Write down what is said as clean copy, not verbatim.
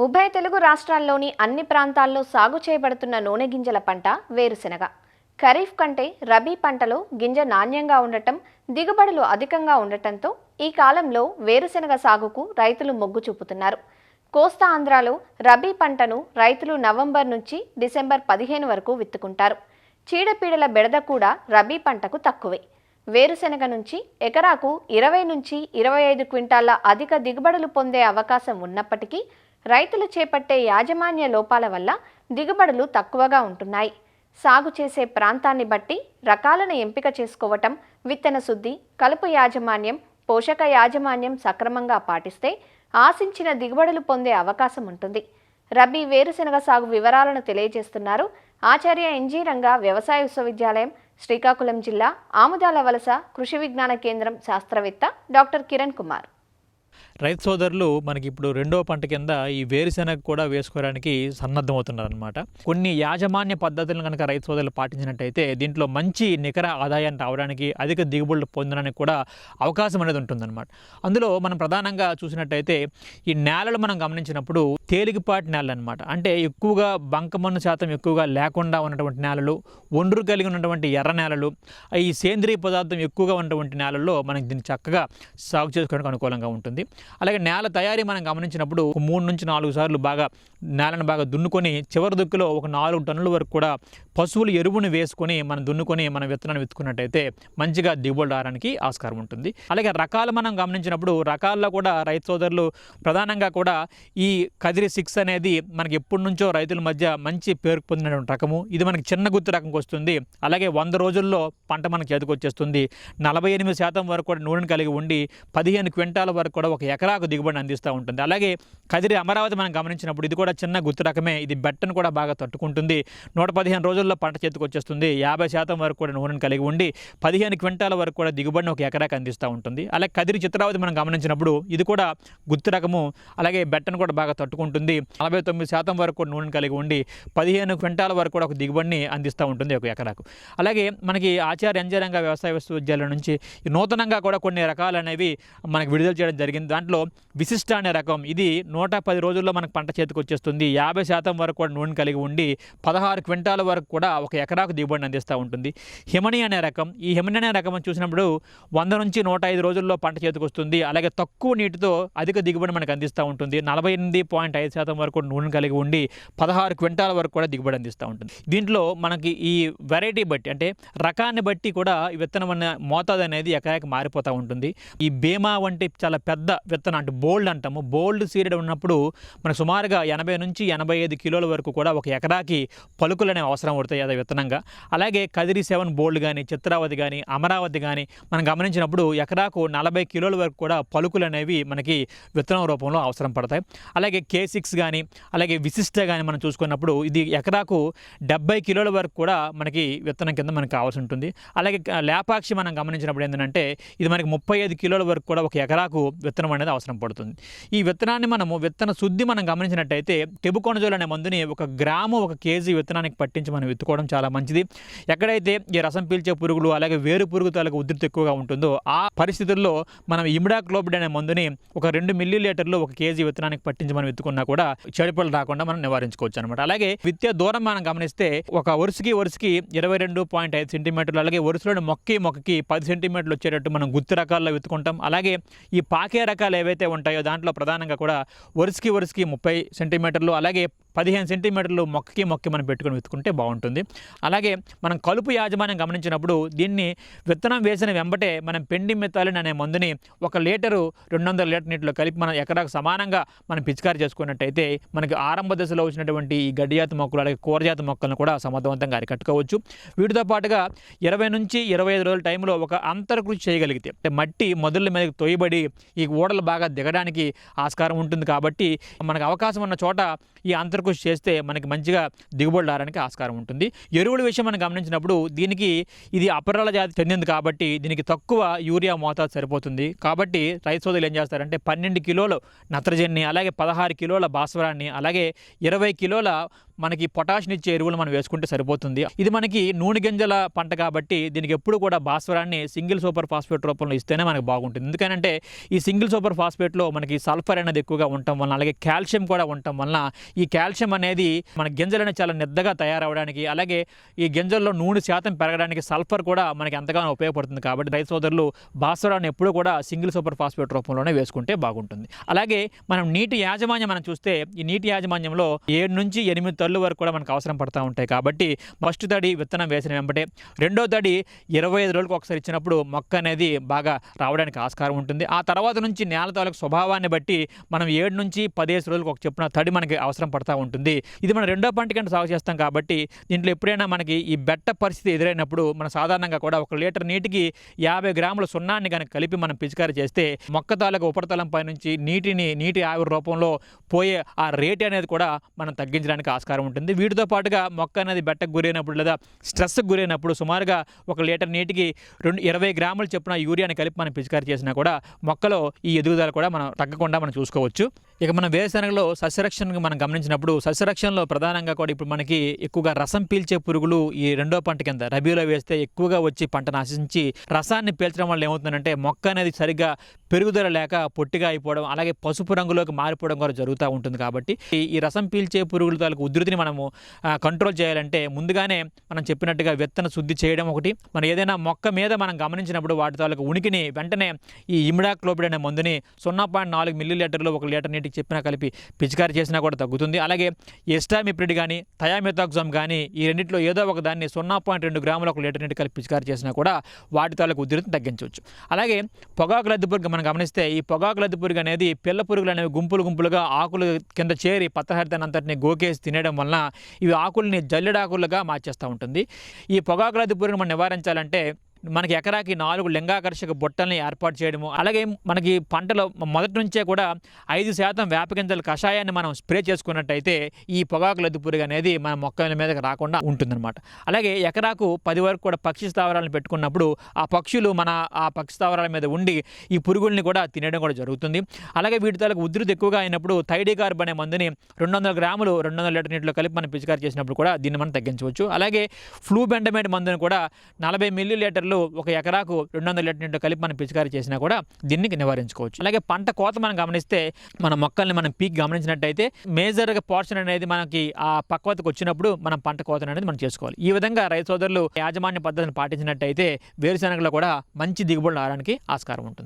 ఉభయ తెలుగు రాష్ట్రాల్లోని అన్ని ప్రాంతాల్లో సాగు చేయబడుతున్న నూనె గింజల పంట వేరుశెనగ. ఖరీఫ్ కంటే రబీ పంటలో గింజ నాణ్యంగా ఉండటం, దిగుబడులు అధికంగా ఉండటంతో ఈ కాలంలో వేరుశెనగ సాగుకు రైతులు మొగ్గు చూపుతున్నారు. కోస్తా ఆంధ్రాలో రబీ పంటను రైతులు నవంబర్ నుంచి డిసెంబర్ 15 వరకు విత్తుకుంటారు. చీడపీడల బెడద కూడా రబీ పంటకు తక్కువే. వేరుశెనగ నుంచి ఎకరాకు 20 నుంచి 25 క్వింటాళ్ల అధిక దిగుబడులు పొందే అవకాశం ఉన్నప్పటికీ రైతులు చేపట్టే యాజమాన్య లోపాల వల్ల దిగుబడులు తక్కువగా ఉంటున్నాయి. సాగు చేసే ప్రాంతాన్ని బట్టి రకాలను ఎంపిక చేసుకోవటం, విత్తన శుద్ధి, కలుపు యాజమాన్యం, పోషక యాజమాన్యం సక్రమంగా పాటిస్తే ఆశించిన దిగుబడులు పొందే అవకాశం ఉంటుంది. రబీ వేరుశెనగ సాగు వివరాలను తెలియజేస్తున్నారు ఆచార్య ఎన్జీ రంగా వ్యవసాయ విశ్వవిద్యాలయం, శ్రీకాకుళం జిల్లా ఆముదాల వలస కృషి విజ్ఞాన కేంద్రం శాస్త్రవేత్త డాక్టర్ కిరణ్ కుమార్. రైతు సోదరులు మనకి ఇప్పుడు రెండవ పంట కింద ఈ వేరుశెనగ కూడా వేసుకోవడానికి సన్నద్ధమవుతున్నారనమాట. కొన్ని యాజమాన్య పద్ధతులను కనుక రైతు సోదరులు పాటించినట్టయితే దీంట్లో మంచి నికర ఆదాయాన్ని రావడానికి, అధిక దిగుబడులు పొందడానికి కూడా అవకాశం అనేది ఉంటుందన్నమాట. అందులో మనం ప్రధానంగా చూసినట్టయితే ఈ నేలలు మనం గమనించినప్పుడు తేలికపాటి నేలలు అనమాట. అంటే ఎక్కువగా బంకమన్ను శాతం ఎక్కువగా లేకుండా ఉన్నటువంటి నేలలు, ఒండ్రు కలిగి ఉన్నటువంటి ఎర్ర నేలలు, ఈ సేంద్రియ పదార్థం ఎక్కువగా ఉన్నటువంటి నేలల్లో మనకి దీన్ని చక్కగా సాగు చేసుకోవడానికి అనుకూలంగా ఉంటుంది. అలాగే నేల తయారీ మనం గమనించినప్పుడు 3 నుంచి 4 సార్లు బాగా నేలను బాగా దున్నుకొని చివరి దుక్కులో ఒక 4 టన్నుల వరకు కూడా పశువుల ఎరువును వేసుకొని మనం దున్నుకొని మనం విత్తనాన్ని విత్తుకున్నట్టయితే మంచిగా దిగుబడి రావడానికి ఆస్కారం ఉంటుంది. అలాగే రకాలు మనం గమనించినప్పుడు రకాల్లో కూడా రైతు సోదరులు ప్రధానంగా కూడా ఈ కదిరి 6 అనేది మనకి ఎప్పటి నుంచో రైతుల మధ్య మంచి పేరు పొందినటువంటి రకము. ఇది మనకి చిన్న గుత్తు రకంకి వస్తుంది. అలాగే 100 రోజుల్లో పంట మనకి చేతికి వచ్చేస్తుంది. 48% వరకు కూడా నూనెను కలిగి ఉండి 15 క్వింటాల వరకు కూడా ఒక ఎకరాకు దిగుబడిని అందిస్తూ ఉంటుంది. అలాగే కదిరి అమరావతి మనం గమనించినప్పుడు ఇది కూడా చిన్న గుత్తు రకమే. ఇది బెట్టను కూడా బాగా తట్టుకుంటుంది. 115 రోజుల్లో పంట చేతికి వచ్చేస్తుంది. 50% వరకు కూడా నూనెను కలిగి ఉండి 15 క్వింటాల వరకు కూడా దిగుబడిని ఒక ఎకరాకు అందిస్తూ ఉంటుంది. అలాగే కదిరి చిత్రావతి మనం గమనించినప్పుడు ఇది కూడా గుత్తు రకము. అలాగే బెట్టను కూడా బాగా తట్టుకుంటుంది. 49% వరకు కూడా నూనెను కలిగి ఉండి 15 క్వింటాల వరకు కూడా ఒక దిగుబడిని అందిస్తూ ఉంటుంది ఒక ఎకరాకు. అలాగే మనకి ఆచార్య ఎన్జీ రంగా వ్యవసాయ విశ్వవిద్యాలయం నుంచి నూతనంగా కూడా కొన్ని రకాలు అనేవి మనకి విడుదల చేయడం జరిగింది. దాంట్లో విశిష్ట అనే రకం, ఇది 110 రోజుల్లో మనకు పంట చేతికి వచ్చేస్తుంది. 50% వరకు కూడా నూనె కలిగి ఉండి 16 క్వింటాల వరకు కూడా ఒక ఎకరాకు దిగుబడిని అందిస్తూ ఉంటుంది. హిమని అనే రకం, ఈ హిమని అనే రకం చూసినప్పుడు 100 నుంచి 105 రోజుల్లో పంట చేతికి వస్తుంది. అలాగే తక్కువ నీటితో అధిక దిగుబడి మనకు అందిస్తూ ఉంటుంది. 48.5% వరకు నూనె కలిగి ఉండి 16 క్వింటాల వరకు కూడా దిగుబడి అందిస్తూ ఉంటుంది. దీంట్లో మనకి ఈ వెరైటీ బట్టి అంటే రకాన్ని బట్టి కూడా ఈ విత్తనం అనే మోతాదు అనేది ఎకరాకి మారిపోతూ ఉంటుంది. ఈ బీమా వంటి చాలా పెద్ద విత్తనం అంటే బోల్డ్ అంటాము. బోల్డ్ సీడెడ్ ఉన్నప్పుడు మనకు సుమారుగా 80 నుంచి 85 కిలోల వరకు కూడా ఒక ఎకరాకి పలుకులు అనేవి అవసరం పడతాయి అదే విత్తనంగా. అలాగే కదిరి 7 బోల్డ్ కానీ, చిత్రావతి కానీ, అమరావతి కానీ మనం గమనించినప్పుడు ఎకరాకు 40 కిలోల వరకు కూడా పలుకులు అనేవి మనకి విత్తనం రూపంలో అవసరం పడతాయి. అలాగే K6 కానీ, అలాగే విశిష్ట కానీ మనం చూసుకున్నప్పుడు ఇది ఎకరాకు 70 కిలోల వరకు కూడా మనకి విత్తనం కింద మనకు కావాల్సి ఉంటుంది. అలాగే లేపాక్షి మనం గమనించినప్పుడు ఏంటంటే ఇది మనకి 35 కిలోల వరకు కూడా ఒక ఎకరాకు విత్తనం అనేది అవసరం పడుతుంది. ఈ విత్తనాన్ని మనము విత్తన శుద్ధి మనం గమనించినట్టయితే టెబుకొనజోల్ అనే మందుని 1 గ్రాము 1 కేజీ విత్తనానికి పట్టించి మనం విత్తుకోవడం చాలా మంచిది. ఎక్కడైతే ఈ రసం పీల్చే పురుగులు అలాగే వేరు పురుగు తాలూకు ఉధృతి ఎక్కువగా ఉంటుందో ఆ పరిస్థితుల్లో మనం ఇమిడాక్లోపిడ్ అనే మందుని 2 మిల్లీలీటర్లు 1 కేజీ విత్తనానికి పట్టించి మనం విత్తుకున్నా కూడా చెడుపులు రాకుండా మనం నివారించుకోవచ్చు అనమాట. అలాగే విత్తే దూరం మనం గమనిస్తే ఒక వరుసకి 22.5 సెంటీమీటర్లు, అలాగే వరుసలోని మొక్కకి 10 సెంటీమీటర్లు వచ్చేటట్టు మనం గుత్తి రకాల్లో విత్తుకుంటాం. అలాగే ఈ పాకే రకాలు ఏవైతే ఉంటాయో దాంట్లో ప్రధానంగా కూడా వరుసకి 30 సెంటీమీటర్లు, అలాగే 15 సెంటీమీటర్లు మొక్కకి మనం పెట్టుకుని విత్తుకుంటే బాగుంటుంది. అలాగే మనం కలుపు యాజమాన్యం గమనించినప్పుడు దీన్ని విత్తనం వేసిన వెంబటే మనం పెండిమెథాలిన్ అనే మందుని 1 లీటరు 200 లీటర్ నీటిలో కలిపి మనం ఎకరాకు సమానంగా మనం పిచికారి చేసుకున్నట్టయితే మనకి ఆరంభ దశలో వచ్చినటువంటి ఈ గడ్డిజాతి మొక్కలు అలాగే కూరజాతి మొక్కలను కూడా సమర్థవంతంగా అరికట్టుకోవచ్చు. వీటితో పాటుగా 20 నుంచి 25 రోజుల టైంలో ఒక అంతర్కృషి చేయగలిగితే అంటే మట్టి మొదళ్ళ మీదకి తొయ్యబడి ఈ ఊడలు బాగా దిగడానికి ఆస్కారం ఉంటుంది. కాబట్టి మనకు అవకాశం ఉన్న చోట ఈ అంతర్కృషి చేస్తే మనకి మంచిగా దిగుబడులు రావడానికి ఆస్కారం ఉంటుంది. ఎరువుల విషయం మనం గమనించినప్పుడు దీనికి ఇది అపరాల జాతి చెందింది కాబట్టి దీనికి తక్కువ యూరియా మోతాదు సరిపోతుంది. కాబట్టి రైతు సోదరులు ఏం చేస్తారంటే 12 కిలోలు నత్రజనిని, అలాగే 16 కిలోల భాస్వరాన్ని, అలాగే 20 కిలోల మనకి పొటాషియం ఇచ్చే ఎరువులు మనం వేసుకుంటే సరిపోతుంది. ఇది మనకి నూనె గింజల పంట కాబట్టి దీనికి ఎప్పుడు కూడా భాస్వరాన్ని సింగిల్ సూపర్ ఫాస్ఫేట్ రూపంలో ఇస్తేనే మనకు బాగుంటుంది. ఎందుకంటే ఈ సింగిల్ సూపర్ ఫాస్ఫేట్లో మనకి సల్ఫర్ అనేది ఎక్కువగా ఉండటం వలన, అలాగే కాల్షియం కూడా ఉండటం వలన ఈ కాల్షియం అనేది మన గింజలను చాలా నెద్దగా తయారవడానికి, అలాగే ఈ గింజల్లో నూనె శాతం పెరగడానికి సల్ఫర్ కూడా మనకి ఎంతగానో ఉపయోగపడుతుంది. కాబట్టి రైతు సోదరులు భాస్వరాన్ని ఎప్పుడు కూడా సింగిల్ సూపర్ ఫాస్ఫేట్ రూపంలోనే వేసుకుంటే బాగుంటుంది. అలాగే మనం నీటి యాజమాన్యం మనం చూస్తే ఈ నీటి యాజమాన్యంలో 7 నుంచి 8 తళ్ళు వరకు కూడా మనకు అవసరం పడుతూ ఉంటాయి. కాబట్టి ఫస్ట్ తడి విత్తనం వేసిన వెంబటే, రెండో తడి 25 రోజులకు ఒకసారి ఇచ్చినప్పుడు మొక్క అనేది బాగా రావడానికి ఆస్కారం ఉంటుంది. ఆ తర్వాత నుంచి నేల తాలూకు స్వభావాన్ని బట్టి మనం 7 నుంచి 15 రోజులకు ఒక చెప్పున తడి మనకి అవసరం పడుతూ ఉంటుంది. ఇది మనం రెండో పంట కింద సాగు చేస్తాం కాబట్టి దీంట్లో ఎప్పుడైనా మనకి ఈ బెట్ట పరిస్థితి ఎదురైనప్పుడు మనం సాధారణంగా కూడా 1 లీటర్ నీటికి 50 గ్రాముల సున్నాన్ని కనుక కలిపి మనం పిచికారీ చేస్తే మొక్క తాలూకు ఉపరితలం పై నుంచి నీటి ఆవిరి రూపంలో పోయే ఆ రేట్ అనేది కూడా మనం తగ్గించడానికి ఆస్కారం ఉంటుంది. వీటితో పాటుగా మొక్క అనేది బెట్టకు గురైనప్పుడు లేదా స్ట్రెస్కి గురైనప్పుడు సుమారుగా 1 లీటర్ నీటికి 20 గ్రాములు చొప్పున యూరియాని కలిపి మనం పిచికారీ చేసినా కూడా మొక్కలో ఈ ఎదుగుదల కూడా మనం తగ్గకుండా మనం చూసుకోవచ్చు. ఇక మన వేరుశనగలో సస్యరక్షణకు మనం గమనించినప్పుడు సస్యరక్షణలో ప్రధానంగా కూడా ఇప్పుడు మనకి ఎక్కువగా రసం పీల్చే పురుగులు ఈ రెండో పంట కింద రబీలో వేస్తే ఎక్కువగా వచ్చి పంటను ఆశించి రసాన్ని పీల్చడం వల్ల ఏమవుతుందంటే మొక్క అనేది సరిగ్గా పెరుగుదల లేక పొట్టిగా అయిపోవడం, అలాగే పసుపు రంగులోకి మారిపోవడం కూడా జరుగుతూ ఉంటుంది. కాబట్టి ఈ రసం పీల్చే పురుగుల తాలూకు ఉధృతిని మనము కంట్రోల్ చేయాలంటే ముందుగానే మనం చెప్పినట్టుగా విత్తన శుద్ధి చేయడం ఒకటి. మనం ఏదైనా మొక్క మీద మనం గమనించినప్పుడు వాటి తాలూకు ఉనికిని వెంటనే ఈ ఇమిడాక్లోపిడ్ అనే మందుని 0.4 మిల్లీలీటర్లు 1 లీటర్ నీటికి చెప్పినా కలిపి పిచికారీ చేసినా కూడా తగ్గుతుంది. అలాగే ఎస్టామిప్రిడ్ కానీ థయామిథాక్సామ్ కానీ ఈ రెండింటిలో ఏదో ఒక దాన్ని 0.2 గ్రాములు 1 లీటర్ నీటి కలిపి పిచికారీ చేసినా కూడా వాటి తాలూకు ఉధృతిని తగ్గించవచ్చు. అలాగే పొగాకు లద్దె పురుగు మనం గమనిస్తే ఈ పొగాకు లద్దె పురుగు అనేది పిల్ల పురుగులు అనేవి గుంపులుగా ఆకులు కింద చేరి పత్రహరితాన్ని అంతటిని గోకేసి తినేయడం వలన ఇవి ఆకుల్ని జల్లెడాకులుగా మార్చేస్తూ ఉంటుంది. ఈ పొగాకు లద్దె పురుగును మనం నివారించాలంటే మనకి ఎకరాకి 4 లింగాకర్షక బుట్టల్ని ఏర్పాటు చేయడము, అలాగే మనకి పంటలో మొదటి నుంచే కూడా 5% వేప గింజల కషాయాన్ని మనం స్ప్రే చేసుకున్నట్టయితే ఈ పొగాకు లద్దె పురుగు అనేది మన మొక్కల మీదకి రాకుండా ఉంటుందన్నమాట. అలాగే ఎకరాకు 10 వరకు కూడా పక్షి స్థావరాలను పెట్టుకున్నప్పుడు ఆ పక్షులు ఆ పక్షి స్థావరాల మీద ఉండి ఈ పురుగుల్ని కూడా తినడం కూడా జరుగుతుంది. అలాగే వీటి తాలూకు ఉధృతి ఎక్కువగా అయినప్పుడు థైడికార్బ్ అనే మందుని 200 గ్రాములు 200 లీటర్ నీటిలో కలిపి మనం పిచికారీ చేసినప్పుడు కూడా దీన్ని మనం తగ్గించవచ్చు. అలాగే ఫ్లూబెండమైడ్ మందుని కూడా 40 మిల్లీలీటర్లు 1 ఎకరాకు 200 లీటర్ నీటిలో కలిపి మనం పిచికారీ చేసినా కూడా దీన్ని నివారించుకోవచ్చు. అలాగే పంట కోత మనం గమనిస్తే మన మొక్కల్ని మనం పీక్ గమనించినట్టయితే మేజర్గా పోర్షన్ అనేది మనకి ఆ పక్వతకు వచ్చినప్పుడు మనం పంట కోత అనేది మనం చేసుకోవాలి. ఈ విధంగా రైతు సోదరులు యాజమాన్య పద్ధతిని పాటించినట్టయితే వేరుశనగలో కూడా మంచి దిగుబడులు రావడానికి ఆస్కారం ఉంటుంది.